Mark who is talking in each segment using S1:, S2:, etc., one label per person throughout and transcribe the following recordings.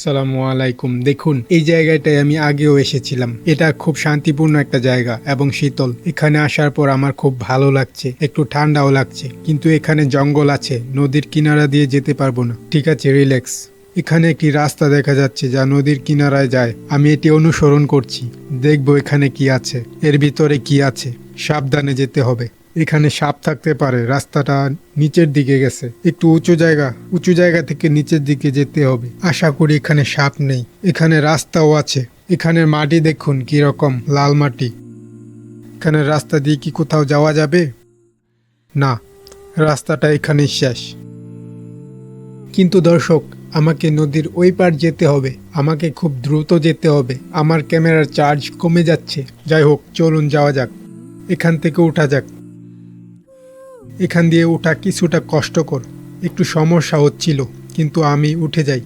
S1: আসসালামু আলাইকুম। দেখুন, এই জায়গাটায় আমি আগেও এসেছিলাম। এটা খুব শান্তিপূর্ণ একটা জায়গা এবং শীতল। এখানে আসার পর আমার খুব ভালো লাগছে, একটু ঠান্ডাও লাগছে। কিন্তু এখানে জঙ্গল আছে, নদীর কিনারা দিয়ে যেতে পারবো না। ঠিক আছে, রিল্যাক্স। এখানে একটি রাস্তা দেখা যাচ্ছে যা নদীর কিনারায় যায়। আমি এটি অনুসরণ করছি, দেখবো এখানে কি আছে, এর ভিতরে কি আছে। সাবধানে যেতে হবে। এখানে সাপ থাকতে পারে। রাস্তাটা নিচের দিকে গেছে, একটু উঁচু জায়গা থেকে নিচের দিকে যেতে হবে। আশা করি এখানে সাপ নেই। এখানে রাস্তাও আছে। এখানের মাটি দেখুন কি রকম লাল মাটি। এখানে রাস্তা দিয়ে কি কোথাও যাওয়া যাবে? না, রাস্তাটা এখানেই শেষ। কিন্তু দর্শক, আমাকে নদীর ওই পার যেতে হবে। আমাকে খুব দ্রুত যেতে হবে। আমার ক্যামেরার চার্জ কমে যাচ্ছে। যাই হোক, চলুন যাওয়া যাক। এখান থেকে ওঠা যাক। এখান দিয়ে ওঠা কিছুটা কষ্টকর, একটু সমস্যা হচ্ছিল, কিন্তু আমি উঠে যাই।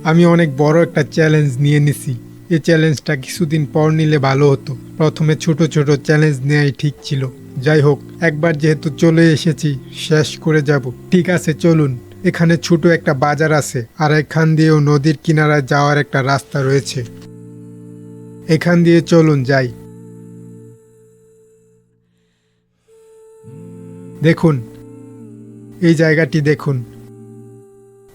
S1: আমি অনেক বড় একটা চ্যালেঞ্জ নিয়ে নিছি। এই চ্যালেঞ্জটা কিছুদিন পর নিলে ভালো হতো। প্রথমে ছোট ছোট চ্যালেঞ্জ নেওয়াই ঠিক ছিল। যাই হোক, একবার যেহেতু চলে এসেছি, শেষ করে যাব। ঠিক আছে, চলুন। এখানে ছোট একটা বাজার আছে, আর এখান দিয়েও নদীর কিনারায় যাওয়ার একটা রাস্তা রয়েছে। এখান দিয়ে চলুন যাই। দেখুন, এই জায়গাটি দেখুন।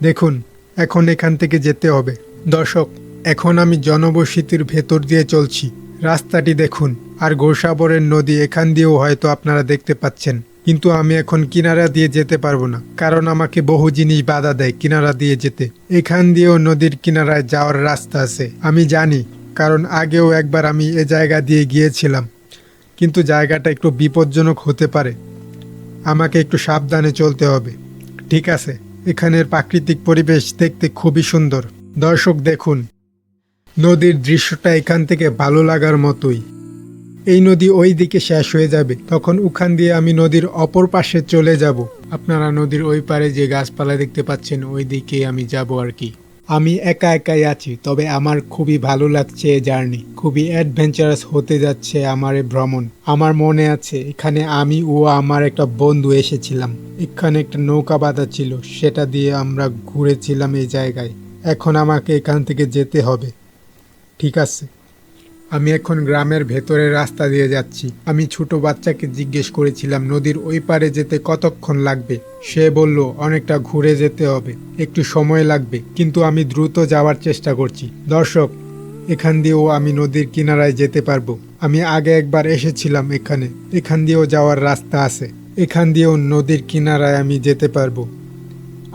S1: দেখুন, এখন এখান থেকে যেতে হবে। দর্শক, এখন আমি জনবসতির ভেতর দিয়ে চলছি। রাস্তাটি দেখুন, আর গোসাবরের নদী এখান দিয়েও হয়তো আপনারা দেখতে পাচ্ছেন। কিন্তু আমি এখন কিনারা দিয়ে যেতে পারবো না, কারণ আমাকে বহু জিনিস বাধা দেয় কিনারা দিয়ে যেতে। এখান দিয়েও নদীর কিনারায় যাওয়ার রাস্তা আছে, আমি জানি, কারণ আগেও একবার আমি এ জায়গা দিয়ে গিয়েছিলাম। কিন্তু জায়গাটা একটু বিপজ্জনক হতে পারে। আমাকে একটু সাবধানে চলতে হবে। ঠিক আছে, এখানের প্রাকৃতিক পরিবেশ দেখতে খুবই সুন্দর। দর্শক দেখুন, নদীর দৃশ্যটা এখান থেকে ভালো লাগার মতোই। এই নদী ওই দিকে শেষ হয়ে যাবে, তখন ওখান দিয়ে আমি নদীর অপর পাশে চলে যাব। আপনারা নদীর ওই পারে যে গাছপালা দেখতে পাচ্ছেন, ওই দিকে আমি যাব আর কি। আমি একা একাই আছি, তবে আমার খুবই ভালো লাগছে এই জার্নি। খুবই অ্যাডভেঞ্চারাস হতে যাচ্ছে আমার এই ভ্রমণ। আমার মনে আছে, এখানে আমি ও আমার একটা বন্ধু এসেছিলাম। এখানে একটা নৌকা বাঁধা ছিল, সেটা দিয়ে আমরা ঘুরেছিলাম এই জায়গায়। এখন আমাকে এখান থেকে যেতে হবে। ঠিক আছে, আমি এখন গ্রামের ভেতরের রাস্তা দিয়ে যাচ্ছি। আমি ছোট বাচ্চাকে জিজ্ঞেস করেছিলাম নদীর ওই পারে যেতে কতক্ষণ লাগবে। সে বলল অনেকটা ঘুরে যেতে হবে, একটু সময় লাগবে, কিন্তু আমি দ্রুত যাওয়ার চেষ্টা করছি। দর্শক, এখান দিয়েও আমি নদীর কিনারায় যেতে পারবো। আমি আগে একবার এসেছিলাম এখানে। এখান দিয়েও যাওয়ার রাস্তা আছে। এখান দিয়েও নদীর কিনারায় আমি যেতে পারবো।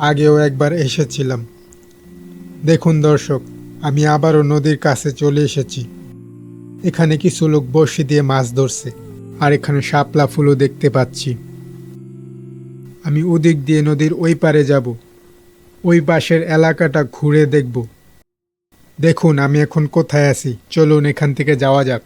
S1: আগেও একবার এসেছিলাম। দেখুন দর্শক, আমি আবারও নদীর কাছে চলে এসেছি। এখানে কিছু লোক বড়শি দিয়ে মাছ ধরছে, আর এখানে শাপলা ফুলও দেখতে পাচ্ছি। আমি ওদিক দিয়ে নদীর ওই পারে যাব। ওই পাশের এলাকাটা ঘুরে দেখব। দেখুন আমি এখন কোথায় আছি। চলুন এখান থেকে যাওয়া যাক।